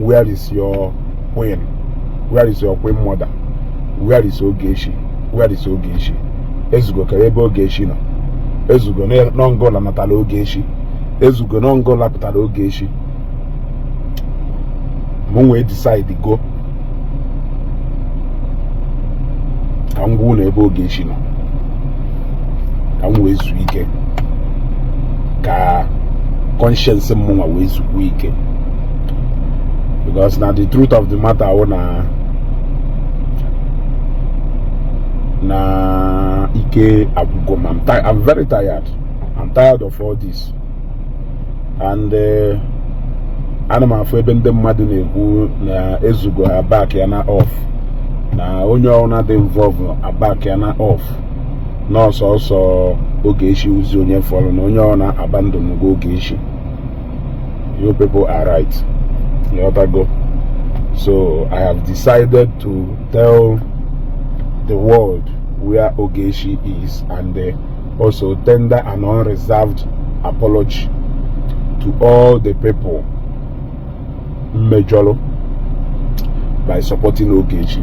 Where is your queen? Where is your queen mother? Where is Ogechi? Where is Ogechi? Ezeugo kerebe Ogechi no. Ezeugo no ngola natala Ogechi. Ezeugo no ngola putala Ogechi. Munwe decide go. Kangu na ebe Ogechi no. Kangu ezu ike. Ka conscience munwa wezu ike. Because now the truth of the matter, I wanna na ike abugom. I'm very tired. I'm tired of all this. And I'm afraid the mmadụ na-ekwu na Ezeugo ha back ya na off. Na onye ọna dị involved back ya na off. No so Ogechi uzi onye follow na onye ọna abandon go Ogechi. You people are right. Go. So I have decided to tell the world where Ogechi is, and also tender an unreserved apology to all the people Mejolo by supporting Ogechi.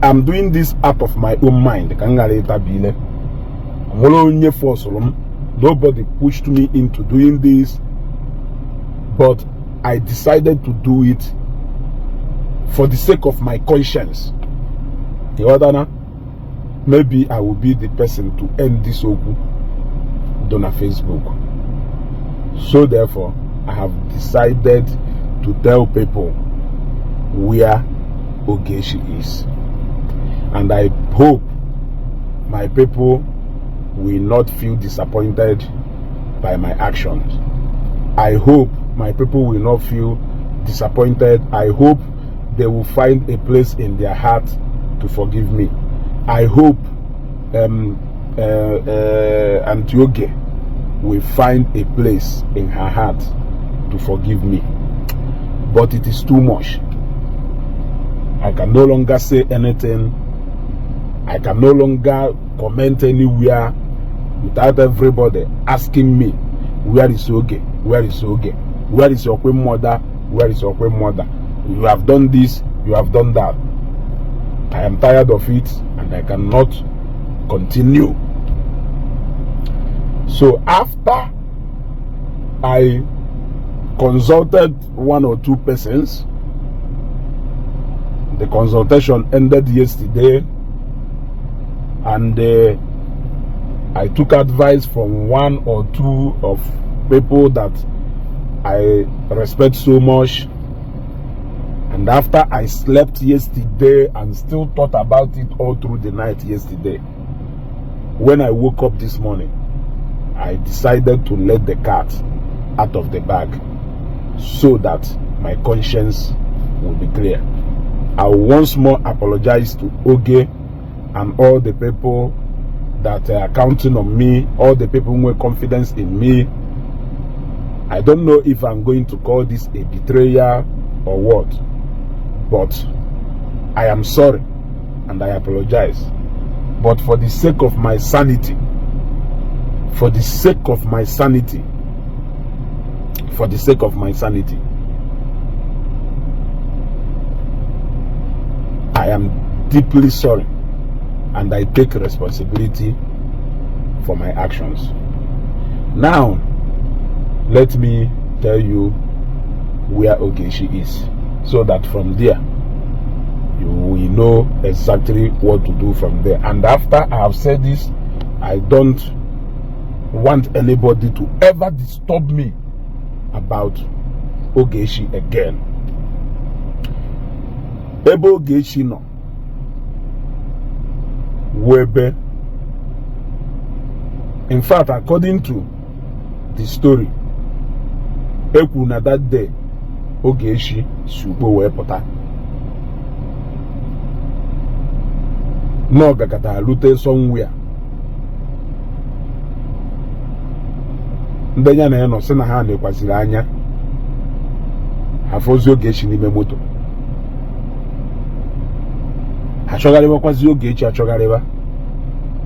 I'm doing this out of my own mind. Nobody pushed me into doing this, but I decided to do it for the sake of my conscience. Maybe I will be the person to end this oku on Facebook. So therefore, I have decided to tell people where Ogechi is. And I hope my people will not feel disappointed by my actions. I hope my people will not feel disappointed. I hope they will find a place in their heart to forgive me. I hope Antioge will find a place in her heart to forgive me. But it is too much. I can no longer say anything. I can no longer comment anywhere without everybody asking me, where is Oge? Where is Oge? Where is your queen mother? Where is your queen mother? You have done this, you have done that. I am tired of it and I cannot continue. So after I consulted one or two persons, the consultation ended yesterday, and I took advice from one or two of people that I respect so much. And after I slept yesterday and still thought about it all through the night yesterday, when I woke up this morning, I decided to let the cat out of the bag so that my conscience will be clear. I will once more apologize to Oge and all the people that are counting on me, all the people who have confidence in me. I don't know if I'm going to call this a betrayal or what, but I am sorry and I apologize. But for the sake of my sanity, for the sake of my sanity, for the sake of my sanity, I am deeply sorry and I take responsibility for my actions. Now, let me tell you where Ogechi is, so that from there you will know exactly what to do from there. And after I have said this, I don't want anybody to ever disturb me about Ogechi again. Ebe Ogechi no webe. In fact, according to the story, ekwu na that day Ogechi sugo wee pụta. No gakata lute somewhere. Ndenya na eno sị na ha na-ekwasịrị anya hafozi Ogechi n'ime moto. Achọgharịbakwazi Ogechi achọgharịba,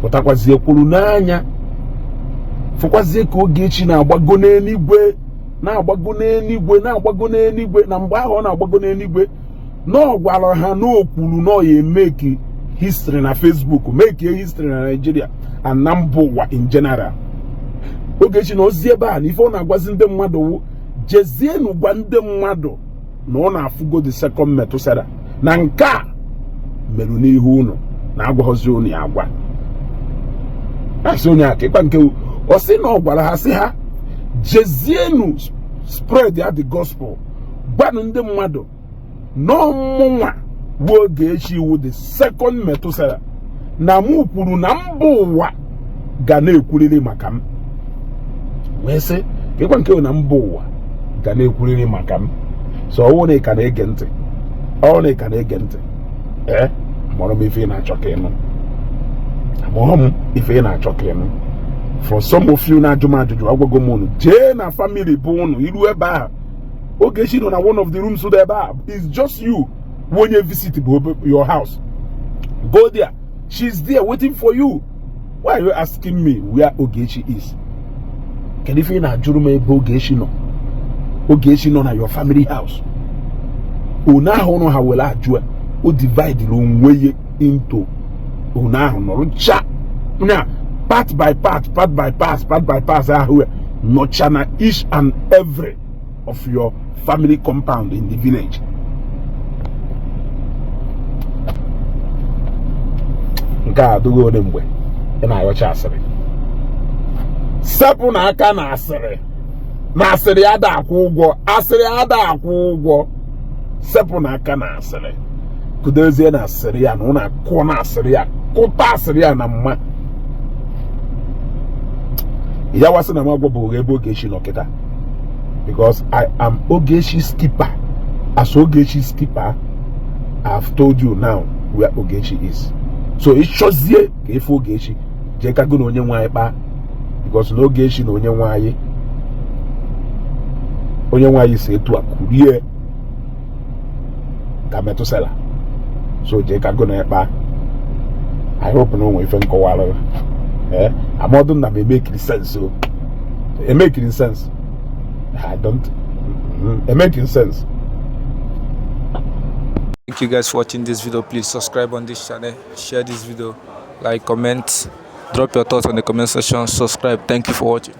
pụtakwazi ekwuru n'anya fụkwazie ka Ogechi na-agbago n'eluigwe na-agbago n'eluigwe na-agbago n'eluigwe. Na mgbe ahụ ọ na-agbago n'eluigwe na ọ gwara ha na o kwuru na ọ ya emeki history na Facebook, make history na Nigeria and na mba ụwa in general. Ogechi na ozi ebe a na ife ọ na-agwazi ndị mmadụ jezienu gwa ndị mmadụ na ọ na-afụgo the second Methuselah na nke a merụ n'ihu unu na agwaghọzi unu ya agwa. Asị onye aka ịkpa nke ọ sị na ọ gwara ha sị ha jezienu spread ya the gospel, gwanụ ndị mmadụ na ọmụnwa bụ Ogechi iwu the second Methuselah na mụ kwuru na mba ụwa ga na-ekwuriri maka m. Wee sị ịkwa nke na mba ụwa ga na-ekwuriri maka m. So ọwụ na ị ka na-ege ntị, ọwụ na ị ka na-ege ntị, amụrụ m ife ị na-achọ ka ịnụ, amụrụ m ife ị na-achọ ka ịnụ. For some of you na-ajụ m ajụjụ, agwago m unu jee na family bụ unu iru ebe a. Ogechi nọ na one of the rooms dị ebe a. It's just you when you visit your house. Go there, she's there waiting for you. Why are you asking me where Ogechi is? Kedu ife ị na-ajụrụ m ebe Ogechi nọ? Ogechi nọ na your family house. Unu ahụ nọ ha were ajụ o divide onwe ya into unu ahụ nọrọ cha na part by part ahụ nọcha na each and every of your family compound in the village. Nke a adịghị onye mgbe ị na-ayọcha asịrị. Sepụ na aka na asịrị. Na asịrị ada akwụ ụgwọ. Asịrị ada akwụ ụgwọ. Sepụ na aka na asịrị. Kudozie na asịrị ya na ọ na-akụ na asịrị ya. Kụta asịrị ya na mma. Ya wasị na magwa bụ ebe Ogechi nọ kịta. Because I am Ogechi's keeper. As Ogechi's keeper, I have told you now where Ogechi is. So it shows you ka ife Ogechi je ka go na onye nwe anyị kpa. Because na Ogechi na onye nwe anyị si etu a kurie ka Methuselah. So je ka go na kpa. I hope no nwe ife nkọwara. Amọdụ na me make sense. So it making sense. I don't. It making sense. Thank you guys for watching this video. Please subscribe on this channel, share this video, like, comment, drop your thoughts on the comment section, subscribe. Thank you for watching.